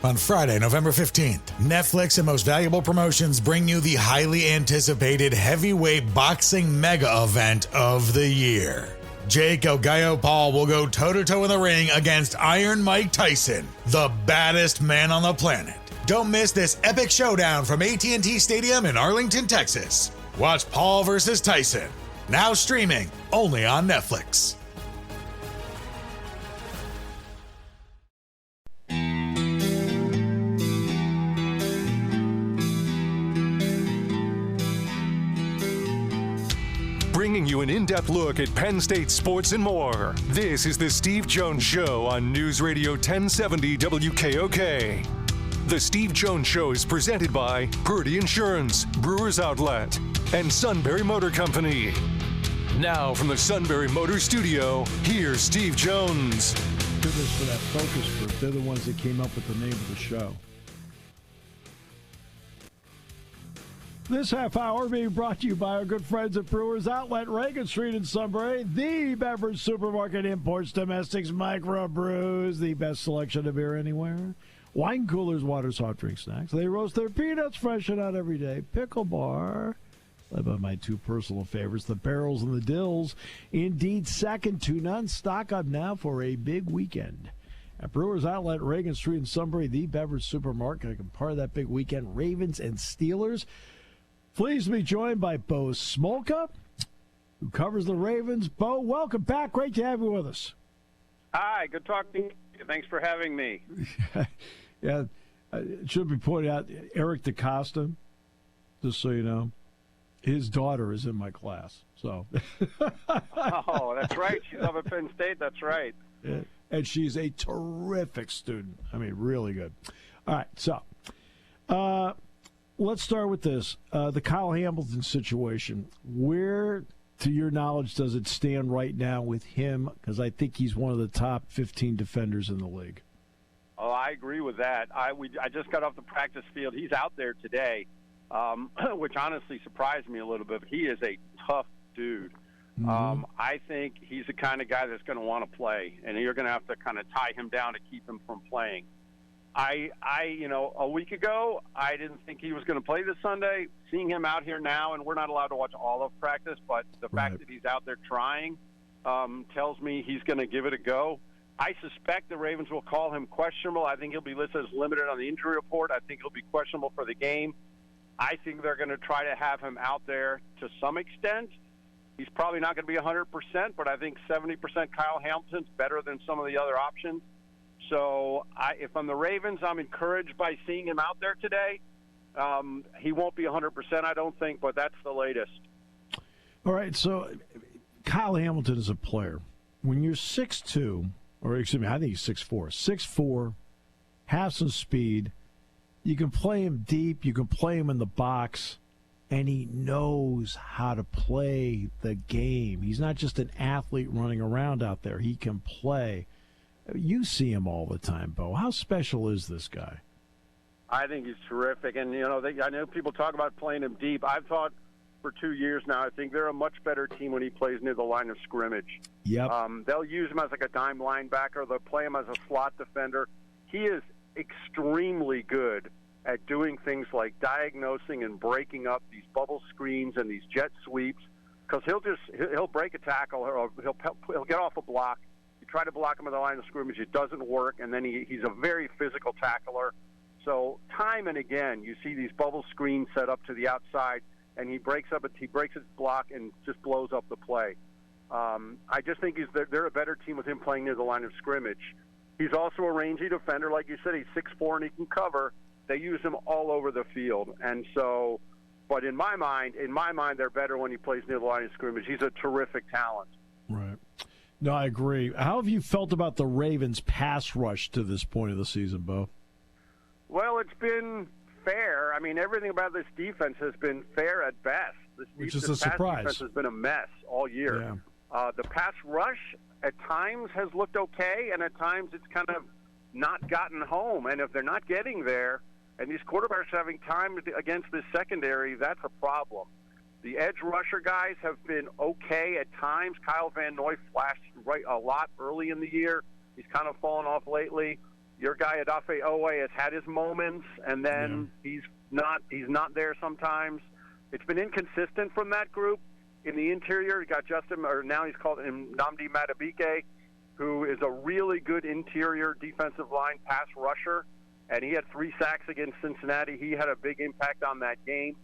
On Friday, November 15th, Netflix and Most Valuable Promotions bring you the highly anticipated heavyweight boxing mega event of the year. Jake El Gallo Paul will go toe-to-toe in the ring against Iron Mike Tyson, the baddest man on the planet. Don't miss this epic showdown from AT&T Stadium in Arlington, Texas. Watch Paul versus Tyson, now streaming only on Netflix. Bringing you an in-depth look at Penn State sports and more. This is the Steve Jones Show on News Radio 1070 WKOK. The Steve Jones Show is presented by Purdy Insurance, Brewers Outlet, and Sunbury Motor Company. Now from the Sunbury Motor Studio, here's Steve Jones. Goodness for that focus group. They're the ones that came up with the name of the show. This half hour being brought to you by our good friends at Brewers Outlet, Reagan Street in Sunbury, the beverage supermarket, imports, domestics, microbrews, the best selection of beer anywhere. Wine coolers, waters, hot drink snacks. They roast their peanuts fresh and out every day. Pickle bar, led by my two personal favorites, the barrels and the dills. Indeed, second to none. Stock up now for a big weekend. At Brewers Outlet, Reagan Street in Sunbury, the beverage supermarket. Part of that big weekend, Ravens and Steelers. Pleased to be joined by Bo Smolka, who covers the Ravens. Bo, welcome back. Great to have you with us. Hi, good talking to you. Thanks for having me. Yeah, it should be pointed out, Eric DaCosta, just so you know, his daughter is in my class. So. Oh, that's right. She's up at Penn State. That's right. Yeah. And she's a terrific student. I mean, really good. All right, so let's start with this. The Kyle Hamilton situation. Where, to your knowledge, does it stand right now with him? Because I think he's one of the top 15 defenders in the league. Oh, I agree with that. I just got off the practice field. He's out there today, which honestly surprised me a little bit. But he is a tough dude. Mm-hmm. I think he's the kind of guy that's going to want to play, and you're going to have to kind of tie him down to keep him from playing. A week ago, I didn't think he was going to play this Sunday. Seeing him out here now, and we're not allowed to watch all of practice, but the fact that he's out there trying tells me he's going to give it a go. I suspect the Ravens will call him questionable. I think he'll be listed as limited on the injury report. I think he'll be questionable for the game. I think they're going to try to have him out there to some extent. He's probably not going to be 100%, but I think 70% Kyle Hamilton's better than some of the other options. So if I'm the Ravens, I'm encouraged by seeing him out there today. He won't be 100%, I don't think, but that's the latest. All right, so Kyle Hamilton is a player. When you're 6'2", or excuse me, I think he's 6'4", 6'4", have some speed, you can play him deep, you can play him in the box, and he knows how to play the game. He's not just an athlete running around out there. He can play. You see him all the time, Bo. How special is this guy? I think he's terrific. And, I know people talk about playing him deep. I've thought for 2 years now, I think they're a much better team when he plays near the line of scrimmage. Yep. They'll use him as like a dime linebacker. They'll play him as a slot defender. He is extremely good at doing things like diagnosing and breaking up these bubble screens and these jet sweeps, because he'll break a tackle or he'll get off a block. You try to block him at the line of scrimmage, it doesn't work, and then he's a very physical tackler. So time and again, you see these bubble screens set up to the outside, and he breaks his block and just blows up the play. I just think they're a better team with him playing near the line of scrimmage. He's also a rangy defender, like you said. He's 6'4" and he can cover. They use him all over the field, and so. But in my mind, they're better when he plays near the line of scrimmage. He's a terrific talent. Right. No, I agree. How have you felt about the Ravens' pass rush to this point of the season, Bo? Well, it's been fair. I mean, everything about this defense has been fair at best. Which is a pass surprise. Defense has been a mess all year. Yeah. The pass rush at times has looked okay, and at times it's kind of not gotten home. And if they're not getting there, and these quarterbacks are having time against this secondary, that's a problem. The edge rusher guys have been okay at times. Kyle Van Noy flashed a lot early in the year. He's kind of fallen off lately. Your guy Odafe Owe has had his moments, and then he's not there sometimes. It's been inconsistent from that group. In the interior, you got now he's called Nnamdi Madubuike, who is a really good interior defensive line pass rusher, and he had 3 sacks against Cincinnati. He had a big impact on that game.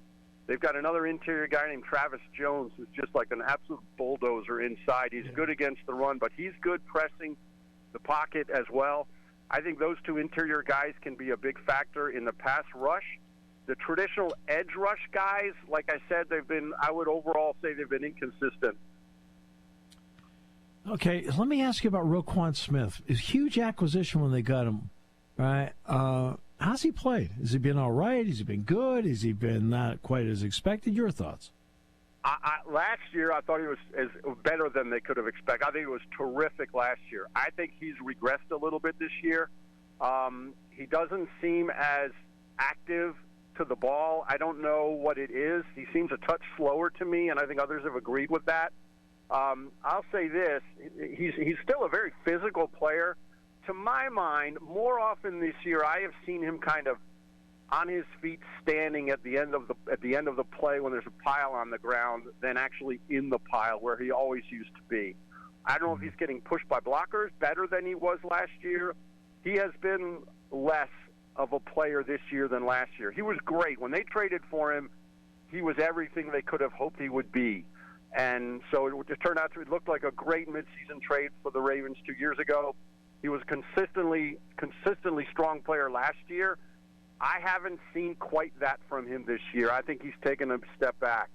They've got another interior guy named Travis Jones, who's just like an absolute bulldozer inside. He's good against the run, but he's good pressing the pocket as well. I think those 2 interior guys can be a big factor in the pass rush. The traditional edge rush guys, like I said, I would overall say they've been inconsistent. Okay, let me ask you about Roquan Smith. It's a huge acquisition when they got him, right? How's he played? Has he been all right? Has he been good? Has he been not quite as expected? Your thoughts? Last year, I thought he was better than they could have expected. I think it was terrific last year. I think he's regressed a little bit this year. He doesn't seem as active to the ball. I don't know what it is. He seems a touch slower to me, and I think others have agreed with that. I'll say this. He's still a very physical player. To my mind, more often this year, I have seen him kind of on his feet, standing at the end of the play when there's a pile on the ground, than actually in the pile where he always used to be. I don't know if he's getting pushed by blockers better than he was last year. He has been less of a player this year than last year. He was great. When they traded for him, he was everything they could have hoped he would be. And so it just turned out to look like a great midseason trade for the Ravens 2 years ago. He was consistently strong player last year. I haven't seen quite that from him this year. I think he's taken a step back.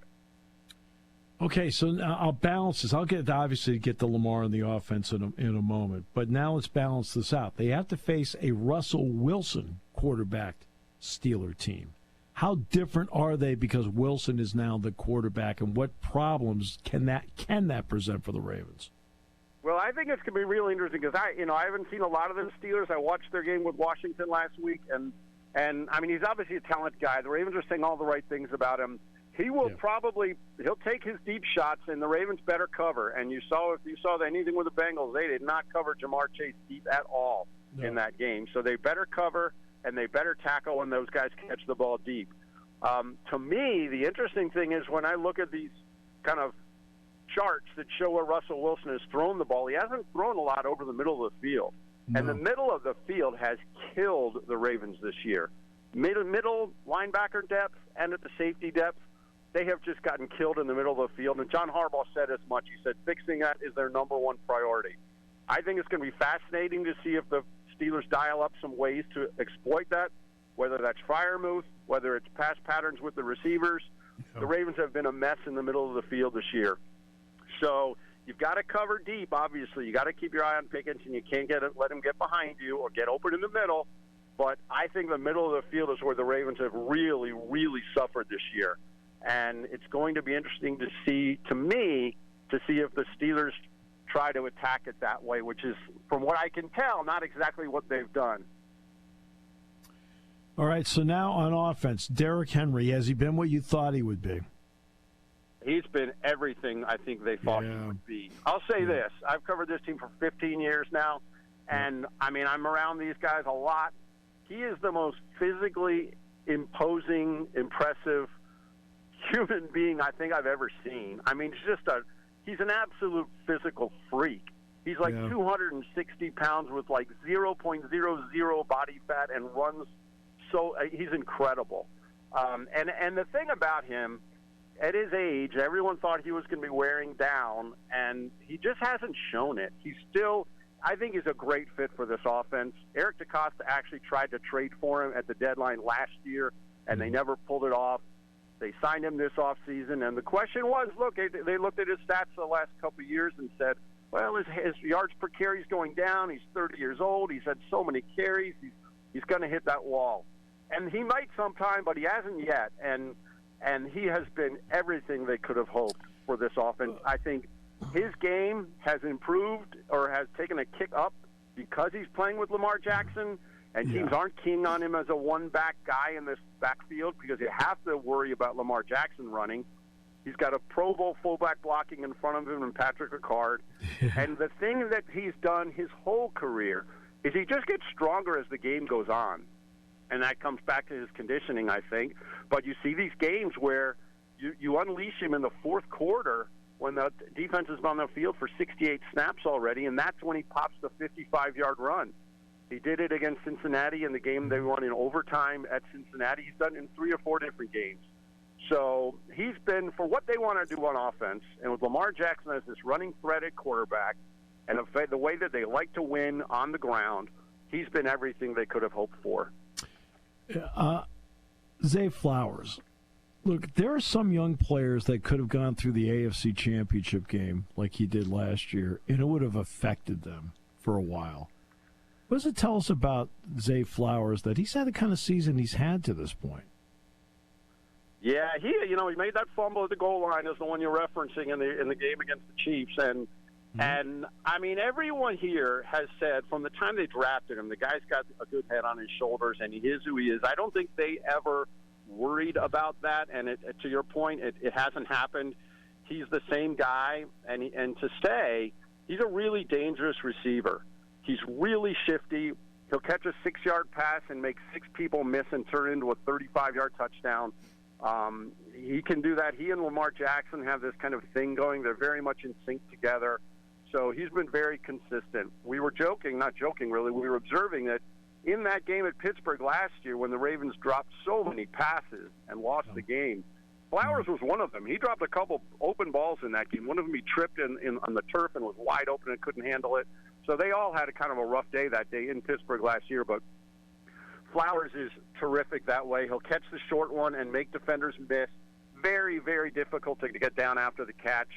Okay, so now I'll balance this. I'll get the Lamar in the offense in a moment, but now let's balance this out. They have to face a Russell Wilson quarterbacked Steeler team. How different are they because Wilson is now the quarterback, and what problems can that present for the Ravens? Well, I think it's going to be really interesting because I haven't seen a lot of the Steelers. I watched their game with Washington last week, and I mean, he's obviously a talented guy. The Ravens are saying all the right things about him. He will he'll take his deep shots, and the Ravens better cover. And if you saw anything with the Bengals, they did not cover Jamar Chase deep at all in that game. So they better cover, and they better tackle when those guys catch the ball deep. To me, the interesting thing is when I look at these kind of charts that show where Russell Wilson has thrown the ball, he hasn't thrown a lot over the middle of the field. No. And the middle of the field has killed the Ravens this year. Middle linebacker depth and at the safety depth, they have just gotten killed in the middle of the field. And John Harbaugh said as much. He said fixing that is their number one priority. I think it's going to be fascinating to see if the Steelers dial up some ways to exploit that, whether that's Freiermuth, whether it's pass patterns with the receivers. Yeah. The Ravens have been a mess in the middle of the field this year. So you've got to cover deep, obviously. You got to keep your eye on Pickens, and you can't let him get behind you or get open in the middle. But I think the middle of the field is where the Ravens have really, really suffered this year. And it's going to be interesting to see if the Steelers try to attack it that way, which is, from what I can tell, not exactly what they've done. All right, so now on offense, Derrick Henry, has he been what you thought he would be? He's been everything I think they thought he would be. I'll say this. I've covered this team for 15 years now, and, I mean, I'm around these guys a lot. He is the most physically imposing, impressive human being I think I've ever seen. I mean, he's an absolute physical freak. He's like 260 pounds with like 0.00 body fat and runs he's incredible. And the thing about him, at his age, everyone thought he was going to be wearing down, and he just hasn't shown it. I think he's a great fit for this offense. Eric DeCosta actually tried to trade for him at the deadline last year, and they never pulled it off. They signed him this offseason, and the question was, look, they looked at his stats the last couple of years and said, well, his yards per carry is going down. He's 30 years old. He's had so many carries. He's going to hit that wall. And he might sometime, but he hasn't yet. And he has been everything they could have hoped for this offense. I think his game has improved or has taken a kick up because he's playing with Lamar Jackson, and teams aren't keen on him as a one-back guy in this backfield because you have to worry about Lamar Jackson running. He's got a Pro Bowl fullback blocking in front of him and Patrick Ricard. And the thing that he's done his whole career is he just gets stronger as the game goes on. And that comes back to his conditioning, I think. But you see these games where you unleash him in the fourth quarter when the defense has been on the field for 68 snaps already, and that's when he pops the 55-yard run. He did it against Cincinnati in the game they won in overtime at Cincinnati. He's done it in 3 or 4 different games. So he's been, for what they want to do on offense, and with Lamar Jackson as this running threat at quarterback, and the way that they like to win on the ground, he's been everything they could have hoped for. Zay Flowers. Look, there are some young players that could have gone through the AFC Championship game like he did last year, and it would have affected them for a while. What does it tell us about Zay Flowers that he's had the kind of season he's had to this point? Yeah, he made that fumble at the goal line is the one you're referencing in the game against the Chiefs, and I mean, everyone here has said from the time they drafted him, the guy's got a good head on his shoulders, and he is who he is. I don't think they ever worried about that, and to your point, it hasn't happened. He's the same guy, and to stay, he's a really dangerous receiver. He's really shifty. He'll catch a 6-yard pass and make 6 people miss and turn into a 35-yard touchdown. He can do that. He and Lamar Jackson have this kind of thing going. They're very much in sync together. So he's been very consistent. We were not joking really, we were observing that in that game at Pittsburgh last year when the Ravens dropped so many passes and lost the game, Flowers was one of them. He dropped a couple open balls in that game. One of them he tripped on the turf and was wide open and couldn't handle it. So they all had a kind of a rough day that day in Pittsburgh last year, but Flowers is terrific that way. He'll catch the short one and make defenders miss. Very, very difficult to get down after the catch.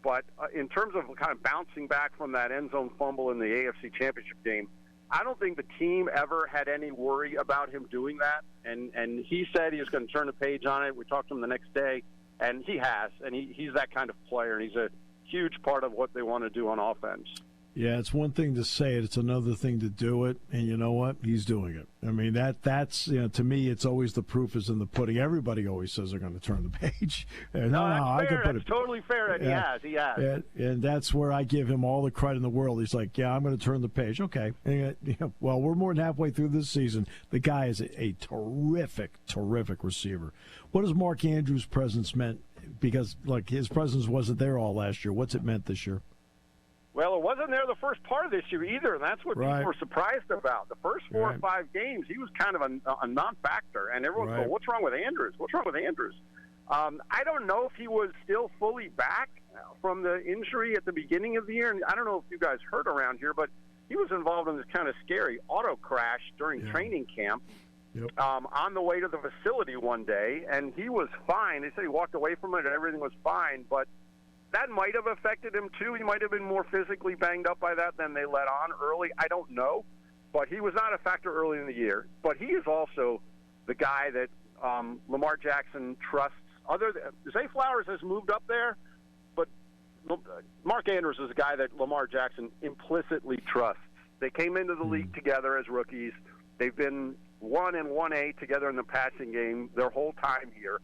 But in terms of kind of bouncing back from that end zone fumble in the AFC Championship game, I don't think the team ever had any worry about him doing that. And he said he was going to turn the page on it. We talked to him the next day, and he has. And he's that kind of player, and he's a huge part of what they want to do on offense. Yeah, it's one thing to say it; it's another thing to do it. And you know what? He's doing it. I mean, that's to me, it's always the proof is in the pudding. Everybody always says they're going to turn the page. No, I can put it. Totally fair. And he has. And that's where I give him all the credit in the world. He's like, yeah, I'm going to turn the page. Okay. And, well, we're more than halfway through this season. The guy is a terrific, terrific receiver. What does Mark Andrews' presence meant? Because his presence wasn't there all last year. What's it meant this year? Well, it wasn't there the first part of this year either, and that's what people were surprised about. The first 4 or 5 games, he was kind of a non-factor, and everyone's going, what's wrong with Andrews? What's wrong with Andrews? I don't know if he was still fully back from the injury at the beginning of the year, and I don't know if you guys heard around here, but he was involved in this kind of scary auto crash during training camp on the way to the facility one day, and he was fine. They said he walked away from it and everything was fine, but that might have affected him, too. He might have been more physically banged up by that than they let on early. I don't know. But he was not a factor early in the year. But he is also the guy that Lamar Jackson trusts. Zay Flowers has moved up there, but Mark Andrews is a guy that Lamar Jackson implicitly trusts. They came into the league together as rookies. They've been 1 and 1A together in the passing game their whole time here.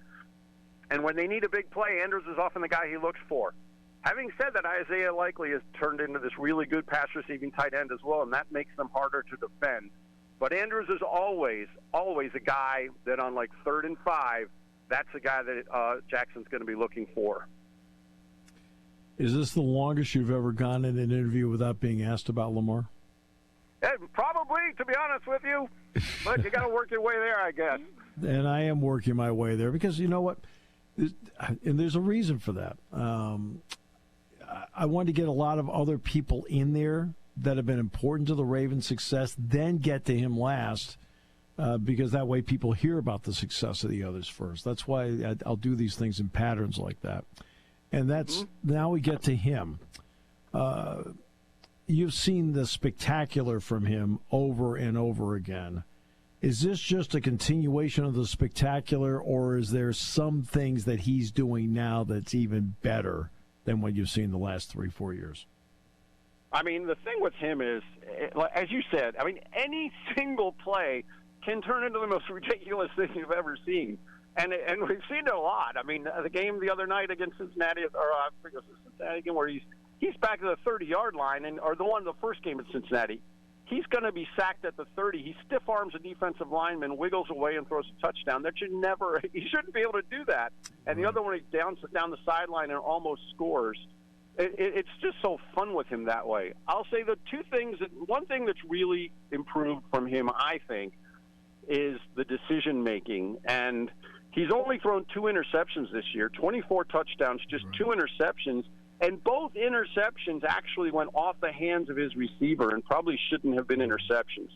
And when they need a big play, Andrews is often the guy he looks for. Having said that, Isaiah Likely has turned into this really good pass-receiving tight end as well, and that makes them harder to defend. But Andrews is always a guy that on 3rd and 5, that's the guy that Jackson's going to be looking for. Is this the longest you've ever gone in an interview without being asked about Lamar? Probably, to be honest with you. But you got to work your way there, I guess. And I am working my way there because you know what? And there's a reason for that. I want to get a lot of other people in there that have been important to the Ravens' success, then get to him last, because that way people hear about the success of the others first. That's why I'll do these things in patterns like that. And that's now we get to him. You've seen the spectacular from him over and over again. Is this just a continuation of the spectacular, or is there some things that he's doing now that's even better than what you've seen the last 3-4 years? I mean, the thing with him is, as you said, any single play can turn into the most ridiculous thing you've ever seen. And we've seen it a lot. I mean, the game the other night against Cincinnati, or I forget the Cincinnati game, where he's back to the 30-yard line, or the first game at Cincinnati. he's going to be sacked at the 30. He stiff arms a defensive lineman, wiggles away, and throws a touchdown. He shouldn't be able to do that. And the other one, he down the sideline and almost scores. It's just so fun with him that way. I'll say the one thing that's really improved from him, I think, is the decision making. And he's only thrown 2 interceptions this year, 24 touchdowns, just 2 interceptions. And both interceptions actually went off the hands of his receiver and probably shouldn't have been interceptions.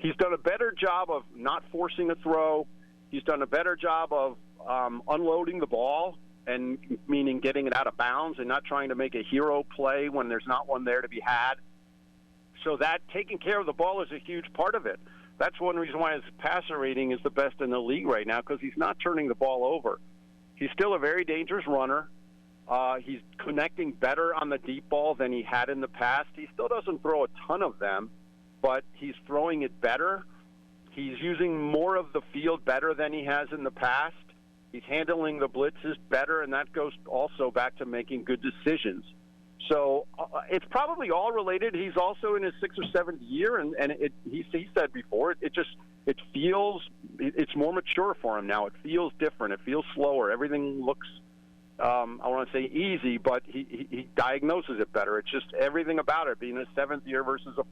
He's done a better job of not forcing a throw. He's done a better job of unloading the ball, and meaning getting it out of bounds and not trying to make a hero play when there's not one there to be had. So that taking care of the ball is a huge part of it. That's one reason why his passer rating is the best in the league right now, because he's not turning the ball over. He's still a very dangerous runner. He's connecting better on the deep ball than he had in the past. He still doesn't throw a ton of them, but he's throwing it better. He's using more of the field better than he has in the past. He's handling the blitzes better, and that goes also back to making good decisions. So it's probably all related. He's also in his 6th or 7th year, and he said before, it's more mature for him now. It feels different. It feels slower. Everything looks, I want to say easy, but he diagnoses it better. It's just everything about it, being a 7th year versus a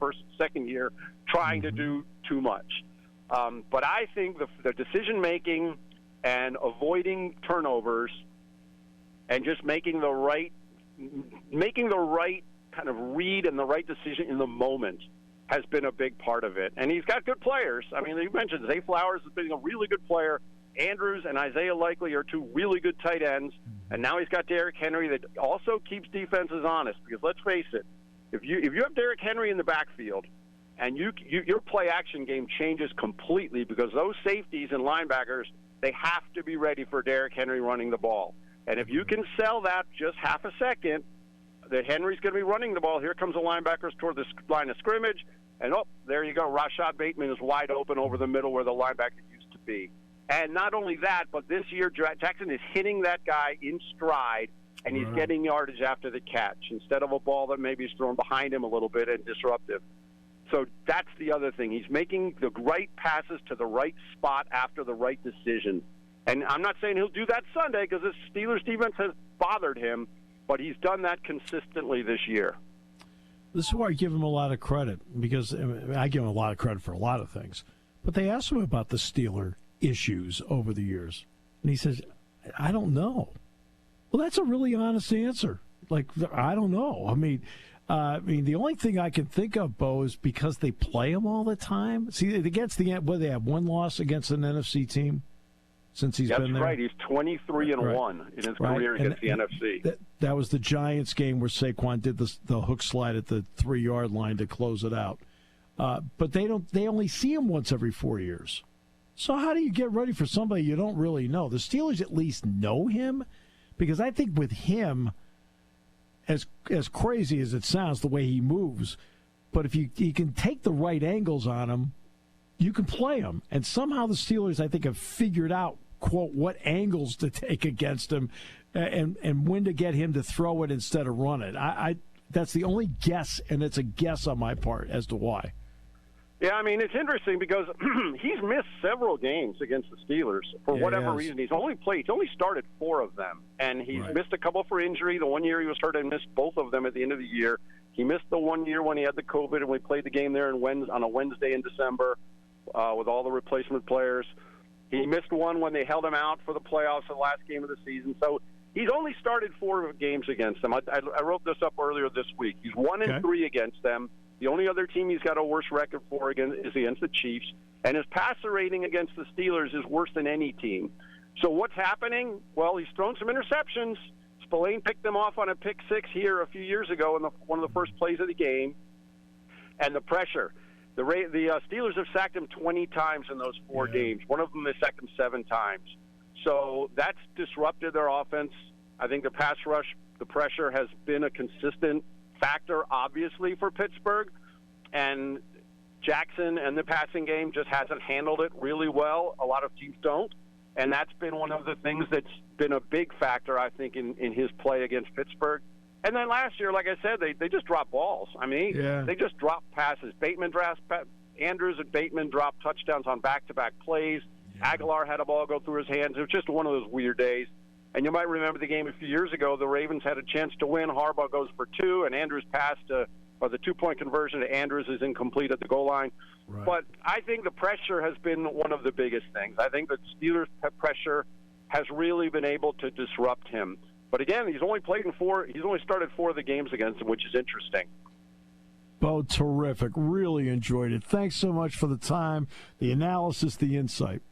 2nd year, trying to do too much. But I think the decision-making and avoiding turnovers and just making the right kind of read and the right decision in the moment has been a big part of it. And he's got good players. I mean, you mentioned Zay Flowers has been a really good player. Andrews and Isaiah Likely are 2 really good tight ends. And now he's got Derrick Henry that also keeps defenses honest, because let's face it, if you have Derrick Henry in the backfield and your play-action game changes completely, because those safeties and linebackers, they have to be ready for Derrick Henry running the ball. And if you can sell that just half a second, that Henry's going to be running the ball, here comes the linebackers toward the line of scrimmage, and there you go. Rashad Bateman is wide open over the middle where the linebacker used to be. And not only that, but this year Jackson is hitting that guy in stride, and he's getting yardage after the catch instead of a ball that maybe is thrown behind him a little bit and disruptive. So that's the other thing. He's making the right passes to the right spot after the right decision. And I'm not saying he'll do that Sunday, because the Steelers defense has bothered him, but he's done that consistently this year. This is why I give him a lot of credit, because I give him a lot of credit for a lot of things. But they asked him about the Steeler issues over the years, and he says, I don't know. Well, that's a really honest answer. Like, I don't know. I mean, the only thing I can think of, Bo, is because they play him all the time. See, against they have 1 loss against an NFC team since he's been there. That's right. He's 23-1 in his career against the NFC. That was the Giants game where Saquon did the hook slide at the 3-yard line to close it out. But they only see him once every 4 years. So how do you get ready for somebody you don't really know? The Steelers at least know him, because I think with him, as crazy as it sounds, the way he moves, but if you can take the right angles on him, you can play him. And somehow the Steelers, I think, have figured out, quote, what angles to take against him and when to get him to throw it instead of run it. That's the only guess, and it's a guess on my part as to why. Yeah, I mean, it's interesting because he's missed several games against the Steelers for whatever reason. He's only started 4 of them, and he's missed a couple for injury. The one year he was hurt and missed both of them at the end of the year. He missed the 1 year when he had the COVID, and we played the game there on a Wednesday in December with all the replacement players. He missed one when they held him out for the playoffs, the last game of the season. So he's only started 4 games against them. I wrote this up earlier this week. He's 1-3 against them. The only other team he's got a worse record for is against the Chiefs. And his passer rating against the Steelers is worse than any team. So what's happening? Well, he's thrown some interceptions. Spillane picked them off on a pick 6 here a few years ago in one of the first plays of the game. And the pressure. The Steelers have sacked him 20 times in those 4 games. One of them they sacked him 7 times. So that's disrupted their offense. I think the pass rush, the pressure has been a consistent factor, obviously, for Pittsburgh. And Jackson and the passing game just hasn't handled it really well. A lot of teams don't. And that's been one of the things that's been a big factor, I think, in his play against Pittsburgh. And then last year, like I said, they just dropped balls. I mean, they just dropped passes. Andrews and Bateman dropped touchdowns on back-to-back plays. Yeah. Aguilar had a ball go through his hands. It was just one of those weird days. And you might remember the game a few years ago. The Ravens had a chance to win. Harbaugh goes for 2, and Andrews passed the 2-point conversion to Andrews is incomplete at the goal line. Right. But I think the pressure has been one of the biggest things. I think the Steelers' pressure has really been able to disrupt him. But again, he's only started 4 of the games against him, which is interesting. Bo, terrific. Really enjoyed it. Thanks so much for the time, the analysis, the insight.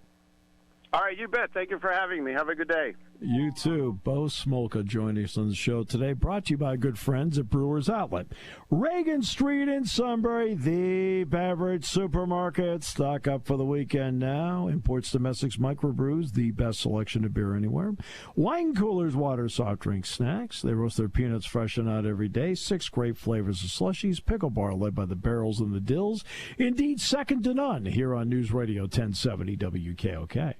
All right, you bet. Thank you for having me. Have a good day. You too. Bo Smolka joining us on the show today, brought to you by good friends at Brewers Outlet. Reagan Street in Sunbury, the beverage supermarket. Stock up for the weekend now. Imports, domestics, microbrews, the best selection of beer anywhere. Wine coolers, water, soft drinks, snacks. They roast their peanuts fresh and out every day. 6 great flavors of slushies. Pickle bar led by the barrels and the dills. Indeed, second to none here on News Radio 1070 WKOK.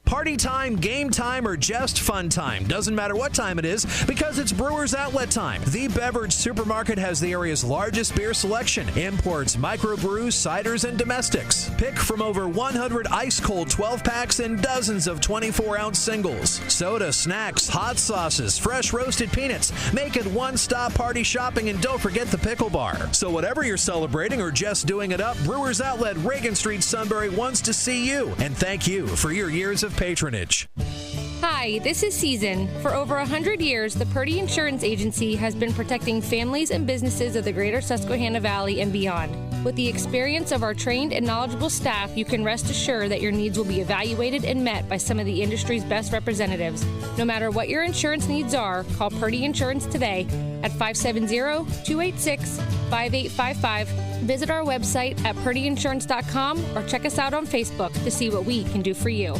Party time, game time, or just fun time. Doesn't matter what time it is because it's Brewers Outlet time. The beverage supermarket has the area's largest beer selection. Imports, microbrews, ciders, and domestics. Pick from over 100 ice-cold 12-packs and dozens of 24-ounce singles. Soda, snacks, hot sauces, fresh roasted peanuts. Make it one-stop party shopping, and don't forget the pickle bar. So whatever you're celebrating or just doing it up, Brewers Outlet, Reagan Street, Sunbury wants to see you. And thank you for your years of patronage. Hi, this is Season. For over 100 years, the Purdy Insurance Agency has been protecting families and businesses of the greater Susquehanna Valley and beyond. With the experience of our trained and knowledgeable staff, you can rest assured that your needs will be evaluated and met by some of the industry's best representatives. No matter what your insurance needs are, call Purdy Insurance today at 570-286-5855. Visit our website at purdyinsurance.com or check us out on Facebook to see what we can do for you.